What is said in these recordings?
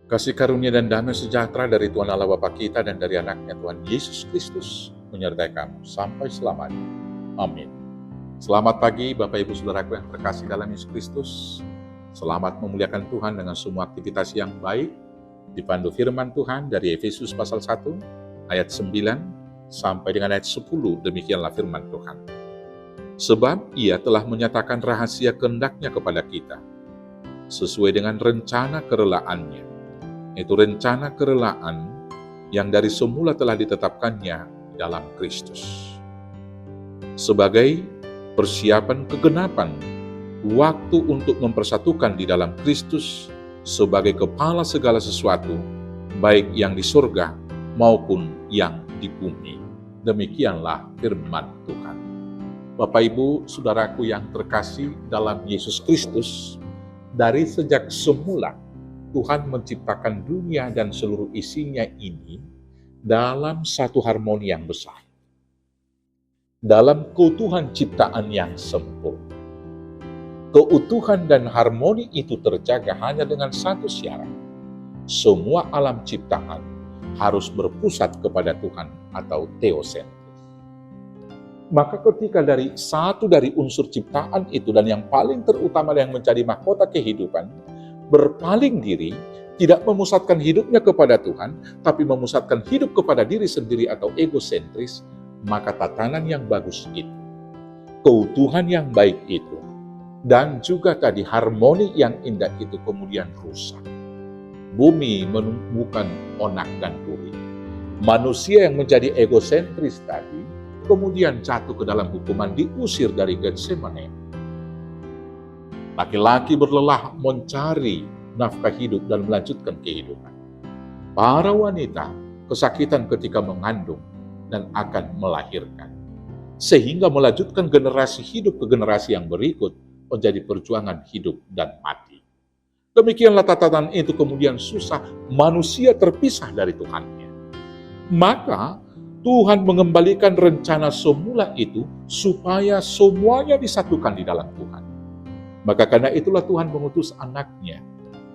Kasih karunia dan damai sejahtera dari Tuhan Allah Bapa kita dan dari anaknya Tuhan Yesus Kristus menyertai kamu sampai selamanya. Amin. Selamat pagi Bapak Ibu Saudaraku yang terkasih dalam Yesus Kristus. Selamat memuliakan Tuhan dengan semua aktivitas yang baik. Dipandu firman Tuhan dari Efesus pasal 1 ayat 9 sampai dengan ayat 10. Demikianlah firman Tuhan. Sebab Ia telah menyatakan rahasia kehendak-Nya kepada kita, sesuai dengan rencana kerelaannya. Itu rencana kerelaan yang dari semula telah ditetapkannya dalam Kristus. Sebagai persiapan kegenapan waktu untuk mempersatukan di dalam Kristus sebagai kepala segala sesuatu, baik yang di surga maupun yang di bumi. Demikianlah firman Tuhan. Bapak Ibu, Saudaraku yang terkasih dalam Yesus Kristus, dari sejak semula Tuhan menciptakan dunia dan seluruh isinya ini dalam satu harmoni yang besar. Dalam keutuhan ciptaan yang sempurna. Keutuhan dan harmoni itu terjaga hanya dengan satu syarat. Semua alam ciptaan harus berpusat kepada Tuhan atau teosentris. Maka ketika dari satu dari unsur ciptaan itu dan yang paling terutama yang menjadi mahkota kehidupan, berpaling diri, tidak memusatkan hidupnya kepada Tuhan, tapi memusatkan hidup kepada diri sendiri atau egosentris, maka tatanan yang bagus itu, keutuhan yang baik itu, dan juga tadi harmoni yang indah itu kemudian rusak. Bumi menemukan onak dan duri. Manusia yang menjadi egosentris tadi, kemudian jatuh ke dalam hukuman, diusir dari Getsemane. Laki-laki berlelah mencari nafkah hidup dan melanjutkan kehidupan. Para wanita kesakitan ketika mengandung dan akan melahirkan. Sehingga melanjutkan generasi hidup ke generasi yang berikut menjadi perjuangan hidup dan mati. Demikianlah tatanan itu kemudian susah, manusia terpisah dari Tuhannya. Maka Tuhan mengembalikan rencana semula itu supaya semuanya disatukan di dalam Tuhan. Maka karena itulah Tuhan mengutus anaknya.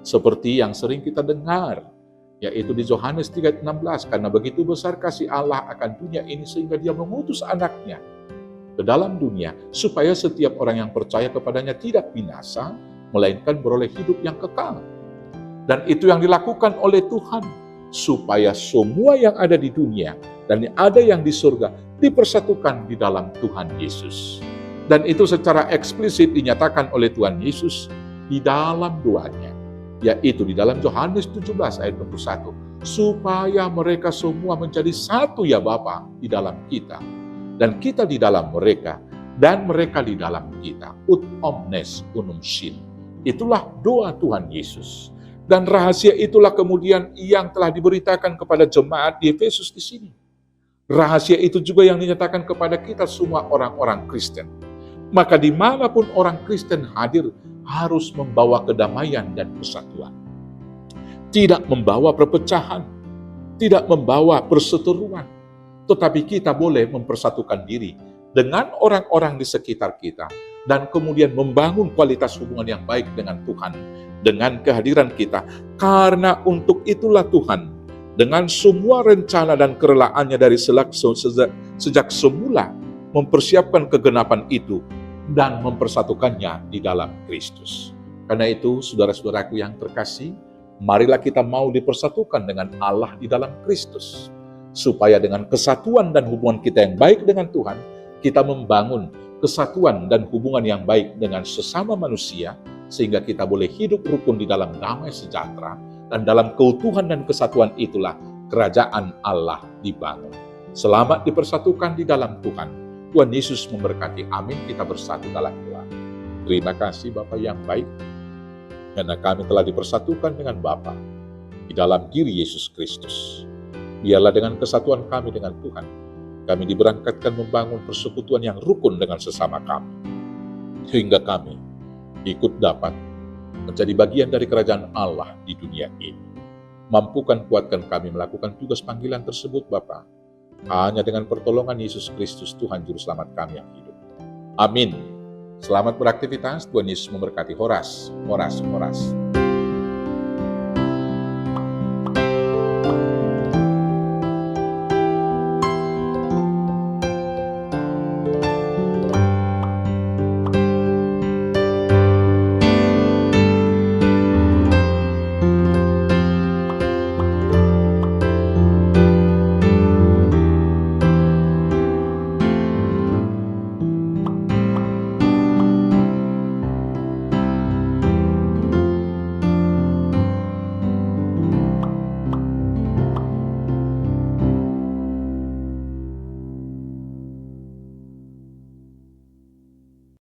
Seperti yang sering kita dengar, yaitu di Yohanes 3:16, karena begitu besar kasih Allah akan dunia ini sehingga Dia mengutus anaknya ke dalam dunia, supaya setiap orang yang percaya kepadanya tidak binasa, melainkan beroleh hidup yang kekal. Dan itu yang dilakukan oleh Tuhan, supaya semua yang ada di dunia dan ada yang di surga dipersatukan di dalam Tuhan Yesus. Dan itu secara eksplisit dinyatakan oleh Tuhan Yesus di dalam doanya, yaitu di dalam Yohanes 17 ayat 21, supaya mereka semua menjadi satu ya Bapa di dalam kita, dan kita di dalam mereka, dan mereka di dalam kita, ut omnes unum shin. Itulah doa Tuhan Yesus. Dan rahasia itulah kemudian yang telah diberitakan kepada jemaat di Efesus di sini. Rahasia itu juga yang dinyatakan kepada kita semua orang-orang Kristen. Maka dimanapun orang Kristen hadir harus membawa kedamaian dan persatuan. Tidak membawa perpecahan, tidak membawa perseteruan, tetapi kita boleh mempersatukan diri dengan orang-orang di sekitar kita dan kemudian membangun kualitas hubungan yang baik dengan Tuhan, dengan kehadiran kita. Karena untuk itulah Tuhan, dengan semua rencana dan kerelaannya dari sejak semula, mempersiapkan kegenapan itu dan mempersatukannya di dalam Kristus. Karena itu, saudara-saudaraku yang terkasih, marilah kita mau dipersatukan dengan Allah di dalam Kristus. Supaya dengan kesatuan dan hubungan kita yang baik dengan Tuhan, kita membangun kesatuan dan hubungan yang baik dengan sesama manusia, sehingga kita boleh hidup rukun di dalam damai sejahtera, dan dalam keutuhan dan kesatuan itulah kerajaan Allah dibangun. Selamat dipersatukan di dalam Tuhan. Tuhan Yesus memberkati. Amin. Kita bersatu dalam doa. Terima kasih Bapa yang baik, karena kami telah dipersatukan dengan Bapa di dalam diri Yesus Kristus. Biarlah dengan kesatuan kami dengan Tuhan, kami diberangkatkan membangun persekutuan yang rukun dengan sesama kami, sehingga kami ikut dapat menjadi bagian dari kerajaan Allah di dunia ini. Mampukan kuatkan kami melakukan tugas panggilan tersebut Bapa, hanya dengan pertolongan Yesus Kristus Tuhan Juru Selamat kami yang hidup. Amin. Selamat beraktivitas, Tuhan Yesus memberkati. Horas, horas, horas.